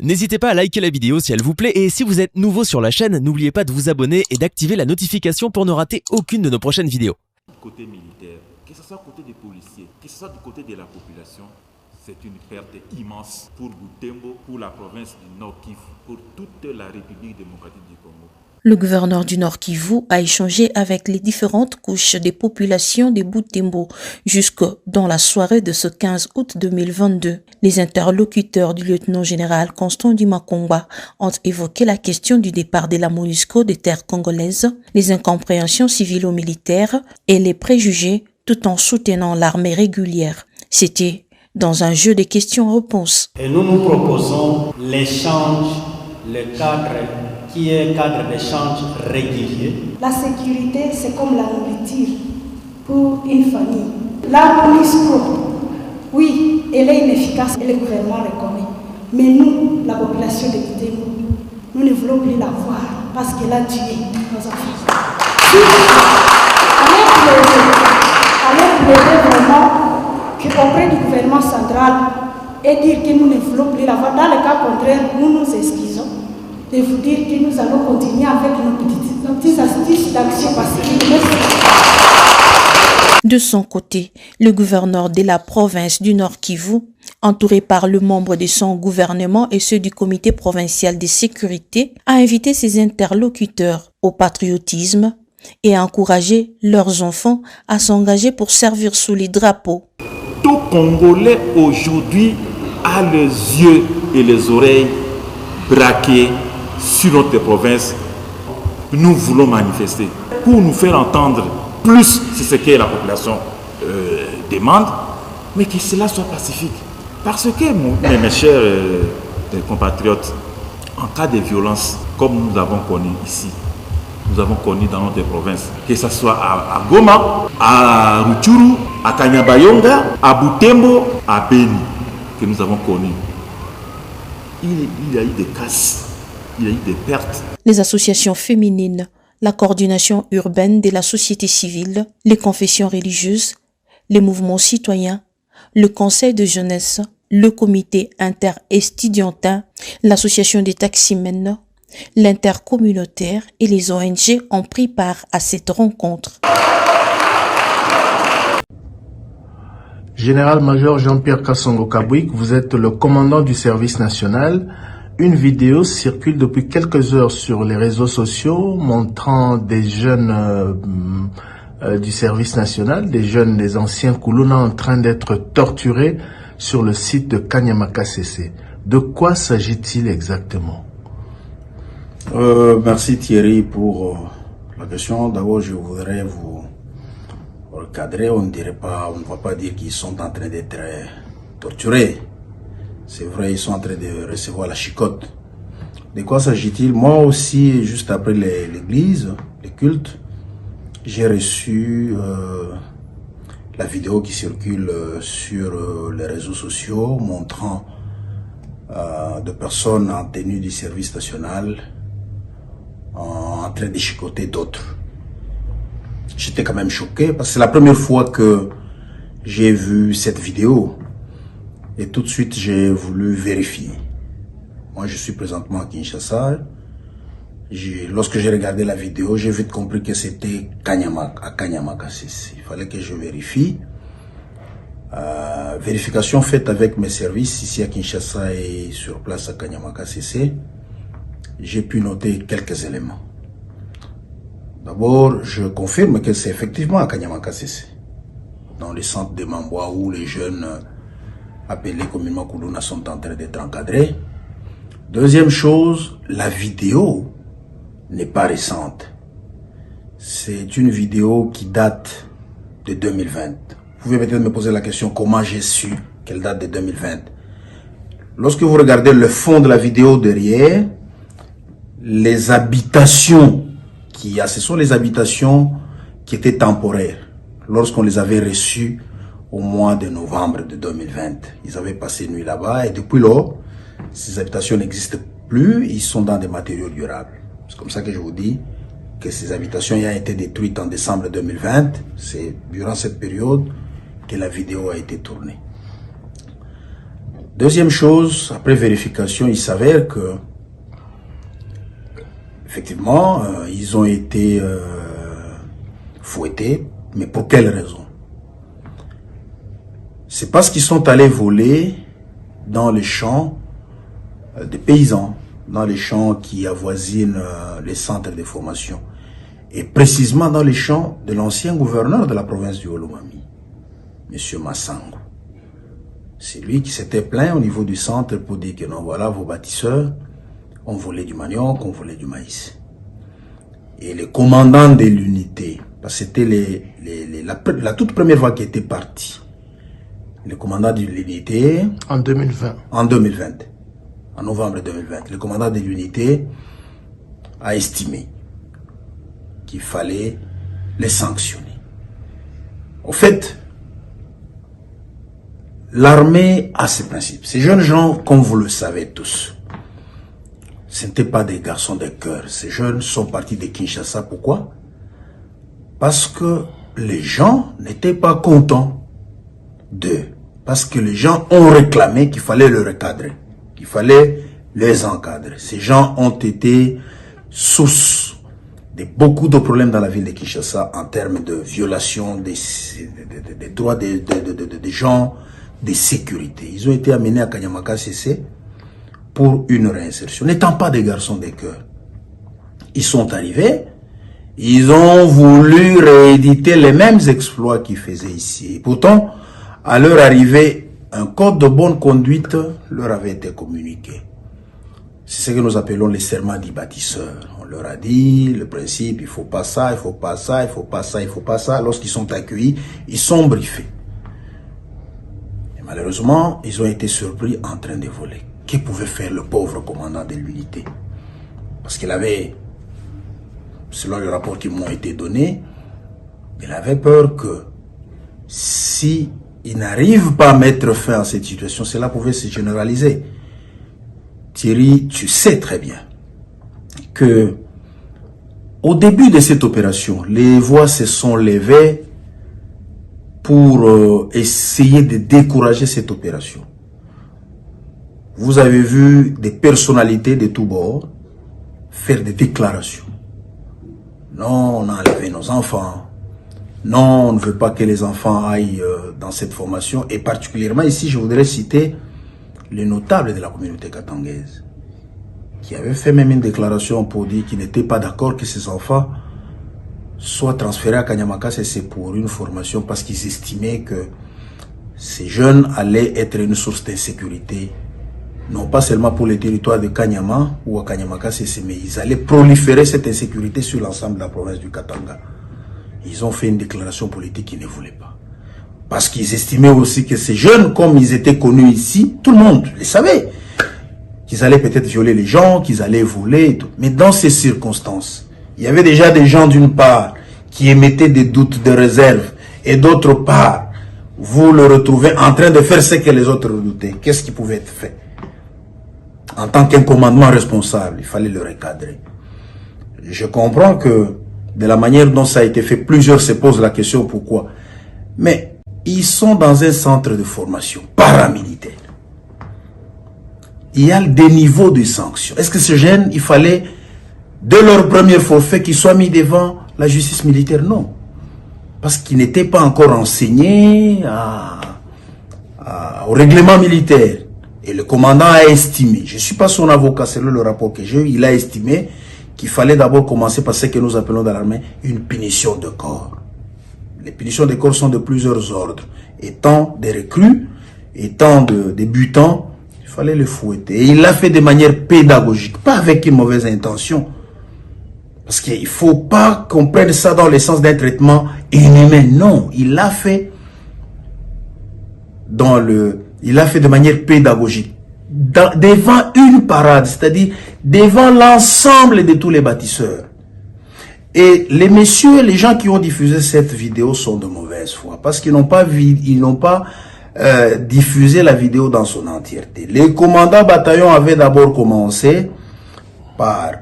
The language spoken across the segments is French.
N'hésitez pas à liker la vidéo si elle vous plaît et si vous êtes nouveau sur la chaîne, n'oubliez pas de vous abonner et d'activer la notification pour ne rater aucune de nos prochaines vidéos. Côté militaire, que ce soit côté des policiers, que ce soit du côté de la population, c'est une perte immense pour Butembo, pour la province du Nord Kivu, pour toute la République démocratique du Congo. Le gouverneur du Nord Kivu a échangé avec les différentes couches des populations de Butembo jusque dans la soirée de ce 15 août 2022. Les interlocuteurs du lieutenant-général Constant Dimakongwa ont évoqué la question du départ de la MONUSCO des terres congolaises, les incompréhensions civilo-militaires et les préjugés tout en soutenant l'armée régulière. C'était dans un jeu de questions-réponses. Et nous proposons l'échange, le cadre qui est cadre d'échange régulier. La sécurité, c'est comme la nourriture pour une famille. La MONUSCO, oui, elle est inefficace et le gouvernement reconnaît. Mais nous, la population de Butembo, nous ne voulons plus la voir parce qu'elle a tué nos enfants. Si, allez plaider vraiment qu'auprès du gouvernement central et dire que nous ne voulons plus la voir. Dans le cas contraire, nous nous excusons. De vous dire que nous allons continuer avec nos petites astuces d'action pacifique. De son côté, le gouverneur de la province du Nord Kivu, entouré par le membre de son gouvernement et ceux du comité provincial de sécurité, a invité ses interlocuteurs au patriotisme et a encouragé leurs enfants à s'engager pour servir sous les drapeaux. Tout Congolais aujourd'hui a les yeux et les oreilles braqués sur notre province. Nous voulons manifester pour nous faire entendre plus sur ce que la population demande, mais que cela soit pacifique. Parce que, mes chers compatriotes, en cas de violence, comme nous avons connu ici, nous avons connu dans notre province, que ce soit à Goma, à Rutshuru, à Kanyabayonga, à Butembo, à Beni, que nous avons connu, il y a eu des casses. Il y a eu des pertes. Les associations féminines, la coordination urbaine de la société civile, les confessions religieuses, les mouvements citoyens, le conseil de jeunesse, le comité inter-estudiantin, l'association des taximens, l'intercommunautaire et les ONG ont pris part à cette rencontre. Général-major Jean-Pierre Kassongo Kabouik, vous êtes le commandant du service national. Une vidéo circule depuis quelques heures sur les réseaux sociaux montrant des jeunes du service national, des anciens Koulouna en train d'être torturés sur le site de Kanyamaka CC. De quoi s'agit-il exactement? Merci Thierry pour la question. D'abord, je voudrais vous recadrer. On ne va pas dire qu'ils sont en train d'être torturés. C'est vrai, ils sont en train de recevoir la chicotte. De quoi s'agit-il? Moi aussi, juste après l'église, les cultes, j'ai reçu la vidéo qui circule sur les réseaux sociaux montrant de personnes en tenue du service national en train de chicoter d'autres. J'étais quand même choqué parce que c'est la première fois que j'ai vu cette vidéo. Et tout de suite, j'ai voulu vérifier. Moi, je suis présentement à Kinshasa. Lorsque j'ai regardé la vidéo, j'ai vite compris que c'était à Kanyamaka CC. Il fallait que je vérifie. Vérification faite avec mes services ici à Kinshasa et sur place à Kanyamaka CC. J'ai pu noter quelques éléments. D'abord, je confirme que c'est effectivement à Kanyamaka CC. Dans le centre de Mamboa où les jeunes appelés communément Koulouna sont en train d'être encadrés. Deuxième chose, la vidéo n'est pas récente. C'est une vidéo qui date de 2020. Vous pouvez peut-être me poser la question comment j'ai su qu'elle date de 2020. Lorsque vous regardez le fond de la vidéo derrière, les habitations qu'il y a, ce sont les habitations qui étaient temporaires. Lorsqu'on les avait reçues au mois de novembre de 2020. Ils avaient passé une nuit là-bas et depuis lors, ces habitations n'existent plus, ils sont dans des matériaux durables. C'est comme ça que je vous dis que ces habitations ayant été détruites en décembre 2020, c'est durant cette période que la vidéo a été tournée. Deuxième chose, après vérification, il s'avère que effectivement, ils ont été fouettés, mais pour quelle raison? C'est parce qu'ils sont allés voler dans les champs des paysans, dans les champs qui avoisinent les centres de formation, et précisément dans les champs de l'ancien gouverneur de la province du Olomami, M. Massango. C'est lui qui s'était plaint au niveau du centre pour dire que non, voilà, vos bâtisseurs ont volé du manioc, ont volé du maïs. Et les commandants de l'unité, parce que c'était la toute première fois qui était parti, le commandant de l'unité... En 2020. En 2020. En novembre 2020. Le commandant de l'unité a estimé qu'il fallait les sanctionner. Au fait, l'armée a ses principes. Ces jeunes gens, comme vous le savez tous, ce n'étaient pas des garçons de cœur. Ces jeunes sont partis de Kinshasa. Pourquoi? Parce que les gens n'étaient pas contents d'eux. Parce que les gens ont réclamé qu'il fallait le recadrer, qu'il fallait les encadrer. Ces gens ont été source de beaucoup de problèmes dans la ville de Kinshasa en termes de violation des droits des gens, de sécurité. Ils ont été amenés à Kanyamaka CC pour une réinsertion. N'étant pas des garçons de cœur, ils sont arrivés, ils ont voulu rééditer les mêmes exploits qu'ils faisaient ici. Et pourtant, à leur arrivée, un code de bonne conduite leur avait été communiqué. C'est ce que nous appelons les serments du bâtisseur. On leur a dit le principe, il ne faut pas ça, il ne faut pas ça, il ne faut pas ça, il ne faut pas ça. Lorsqu'ils sont accueillis, ils sont briefés. Et malheureusement, ils ont été surpris en train de voler. Que pouvait faire le pauvre commandant de l'unité? Parce qu'il avait, selon les rapports qui m'ont été donnés, il avait peur que si il n'arrive pas à mettre fin à cette situation, cela pouvait se généraliser. Thierry, tu sais très bien que au début de cette opération, les voix se sont levées pour essayer de décourager cette opération. Vous avez vu des personnalités de tous bords faire des déclarations. Non, on a enlevé nos enfants. Non, on ne veut pas que les enfants aillent dans cette formation. Et particulièrement ici, je voudrais citer les notables de la communauté katangaise, qui avaient fait même une déclaration pour dire qu'ils n'étaient pas d'accord que ces enfants soient transférés à Kanyamaka CC pour une formation parce qu'ils estimaient que ces jeunes allaient être une source d'insécurité, non pas seulement pour les territoires de Kanyama ou à Kanyamaka CC, mais ils allaient proliférer cette insécurité sur l'ensemble de la province du Katanga. Ils ont fait une déclaration politique qu'ils ne voulaient pas. Parce qu'ils estimaient aussi que ces jeunes, comme ils étaient connus ici, tout le monde les savait, qu'ils allaient peut-être violer les gens, qu'ils allaient voler et tout. Mais dans ces circonstances, il y avait déjà des gens d'une part qui émettaient des doutes, des réserves, et d'autre part, vous le retrouvez en train de faire ce que les autres redoutaient. Qu'est-ce qui pouvait être fait? En tant qu'un commandement responsable, il fallait le recadrer. Je comprends que de la manière dont ça a été fait, plusieurs se posent la question pourquoi. Mais ils sont dans un centre de formation paramilitaire. Il y a des niveaux de sanctions. Est-ce que ces jeunes, il fallait, de leur premier forfait, qu'ils soient mis devant la justice militaire? Non. Parce qu'ils n'étaient pas encore enseignés au règlement militaire. Et le commandant a estimé, je ne suis pas son avocat, c'est le rapport que j'ai eu, il a estimé qu'il fallait d'abord commencer par ce que nous appelons dans l'armée une punition de corps. Les punitions de corps sont de plusieurs ordres. Étant des recrues, étant des débutants, il fallait les fouetter. Et il l'a fait de manière pédagogique, pas avec une mauvaise intention. Parce qu'il ne faut pas qu'on prenne ça dans le sens d'un traitement inhumain. Non, il l'a fait de manière pédagogique. Devant une parade, c'est-à-dire devant l'ensemble de tous les bâtisseurs. Et les messieurs, les gens qui ont diffusé cette vidéo sont de mauvaise foi parce qu'ils n'ont pas diffusé la vidéo dans son entièreté. Les commandants bataillons avaient d'abord commencé par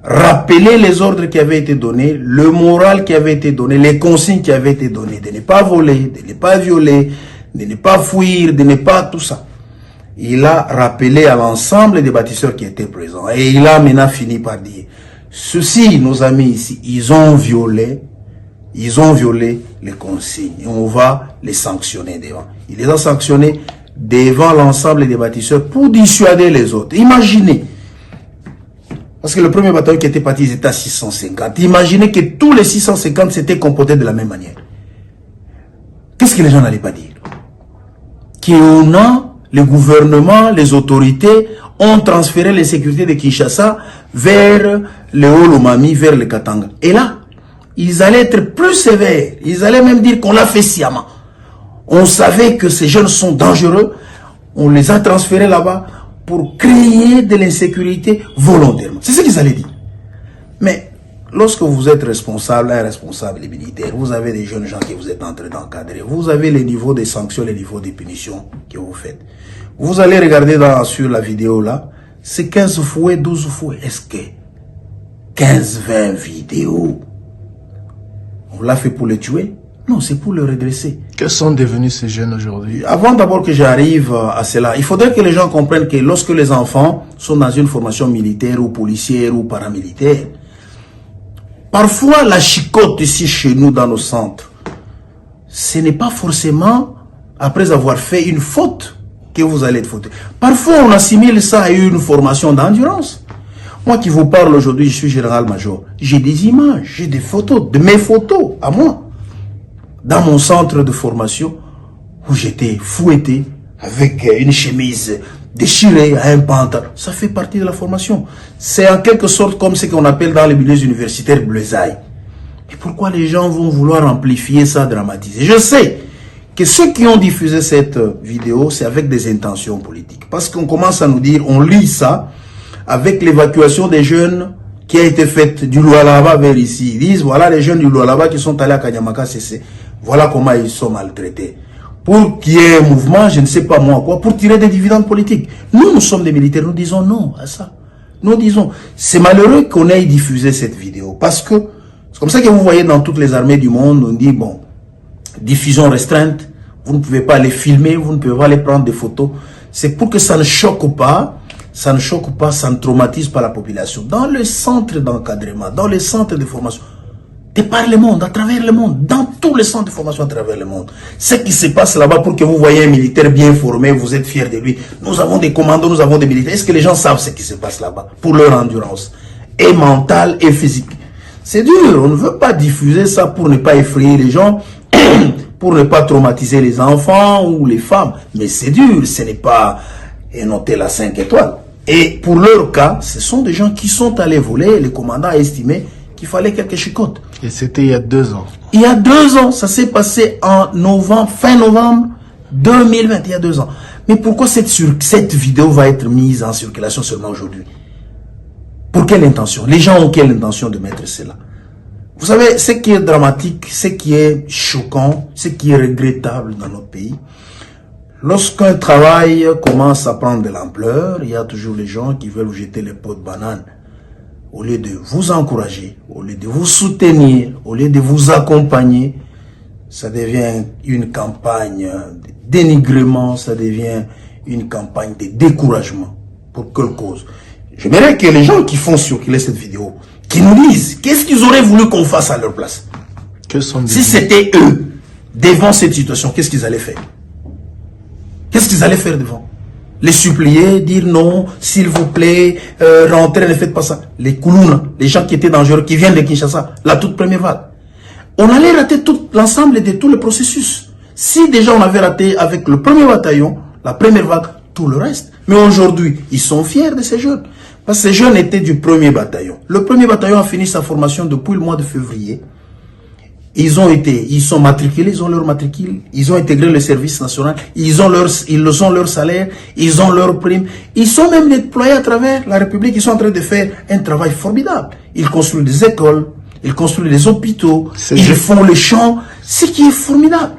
rappeler les ordres qui avaient été donnés, le moral qui avait été donné, les consignes qui avaient été données, de ne pas voler, de ne pas violer, de ne pas fuir, de ne pas tout ça. il a rappelé à l'ensemble des bâtisseurs qui étaient présents. Et il a maintenant fini par dire, ceux-ci, nos amis ici, ils ont violé les consignes. Et on va les sanctionner devant. Il les a sanctionnés devant l'ensemble des bâtisseurs pour dissuader les autres. Imaginez. Parce que le premier bataillon qui était parti, ils étaient à 650. Imaginez que tous les 650 s'étaient comportés de la même manière. Qu'est-ce que les gens n'allaient pas dire? Qu'on a, le gouvernement, les autorités ont transféré les sécurités de Kinshasa vers le Haut-Lomami, vers le Katanga. Et là, ils allaient être plus sévères. Ils allaient même dire qu'on l'a fait sciemment. On savait que ces jeunes sont dangereux. On les a transférés là-bas pour créer de l'insécurité volontairement. C'est ce qu'ils allaient dire. Mais lorsque vous êtes responsable, un responsable militaire, vous avez des jeunes gens que vous êtes en train d'encadrer. Vous avez les niveaux des sanctions, les niveaux des punitions que vous faites. Vous allez regarder sur la vidéo là, c'est 15 fouets, 12 fouets. Est-ce que 15, 20 vidéos, on l'a fait pour les tuer? Non, c'est pour le redresser. Que sont devenus ces jeunes aujourd'hui? Avant d'abord que j'arrive à cela, il faudrait que les gens comprennent que lorsque les enfants sont dans une formation militaire ou policière ou paramilitaire, parfois la chicote ici chez nous dans nos centres, ce n'est pas forcément après avoir fait une faute que vous allez être fauté. Parfois on assimile ça à une formation d'endurance. Moi qui vous parle aujourd'hui, je suis général-major. J'ai des images, j'ai des photos, de mes photos à moi. Dans mon centre de formation, où j'étais fouetté avec une chemise déchirée à un pantalon. Ça fait partie de la formation. C'est en quelque sorte comme ce qu'on appelle dans les milieux universitaires bleusailles. Et pourquoi les gens vont vouloir amplifier ça, dramatiser? Je sais que ceux qui ont diffusé cette vidéo, c'est avec des intentions politiques. Parce qu'on commence à nous dire, on lit ça, avec l'évacuation des jeunes qui a été faite du Lualaba vers ici. Ils disent, voilà les jeunes du Lualaba qui sont allés à Kanyamaka CC. Voilà comment ils sont maltraités. Pour qu'il y ait un mouvement, je ne sais pas moi quoi, pour tirer des dividendes politiques. Nous sommes des militaires, nous disons non à ça. Nous disons, c'est malheureux qu'on ait diffusé cette vidéo. Parce que, c'est comme ça que vous voyez dans toutes les armées du monde, on dit, bon, diffusion restreinte, vous ne pouvez pas les filmer, vous ne pouvez pas les prendre des photos. C'est pour que ça ne choque pas, ça ne traumatise pas la population. Dans le centre d'encadrement, dans les centres de formation, de par le monde, à travers le monde, dans tous les centres de formation à travers le monde. Ce qui se passe là-bas pour que vous voyez un militaire bien formé, vous êtes fiers de lui. Nous avons des commandos, nous avons des militaires. Est-ce que les gens savent ce qui se passe là-bas pour leur endurance, et mentale et physique? C'est dur, on ne veut pas diffuser ça pour ne pas effrayer les gens, pour ne pas traumatiser les enfants ou les femmes. Mais c'est dur, ce n'est pas un hôtel à 5 étoiles. Et pour leur cas, ce sont des gens qui sont allés voler. Le commandant a estimé qu'il fallait quelques chicottes. Et c'était il y a 2 ans. Il y a 2 ans, ça s'est passé en novembre, fin novembre 2020, il y a 2 ans. Mais pourquoi cette vidéo va être mise en circulation seulement aujourd'hui? Pour quelle intention? Les gens ont quelle intention de mettre cela? Vous savez, ce qui est dramatique, ce qui est choquant, ce qui est regrettable dans notre pays, lorsqu'un travail commence à prendre de l'ampleur, il y a toujours les gens qui veulent vous jeter les pots de banane. Au lieu de vous encourager, au lieu de vous soutenir, au lieu de vous accompagner, ça devient une campagne de dénigrement, ça devient une campagne de découragement. Pour quelle cause? J'aimerais que les gens qui font circuler cette vidéo, qui nous disent qu'est-ce qu'ils auraient voulu qu'on fasse à leur place. Si c'était eux, devant cette situation, qu'est-ce qu'ils allaient faire? Qu'est-ce qu'ils allaient faire devant? Les supplier, dire non, s'il vous plaît, rentrez, ne faites pas ça. Les Koulouna, les gens qui étaient dangereux, qui viennent de Kinshasa, la toute première vague. On allait rater tout l'ensemble de tout le processus. Si déjà on avait raté avec le premier bataillon, la première vague, tout le reste. Mais aujourd'hui, ils sont fiers de ces jeunes. Parce que ces jeunes étaient du premier bataillon. Le premier bataillon a fini sa formation depuis le mois de février. Ils sont matriculés, ils ont leur matricule, ils ont intégré le service national, ils ont leur salaire, ils ont leur prime. Ils sont même déployés à travers la République, ils sont en train de faire un travail formidable. Ils construisent des écoles, ils construisent des hôpitaux, ils font les champs, ce qui est formidable.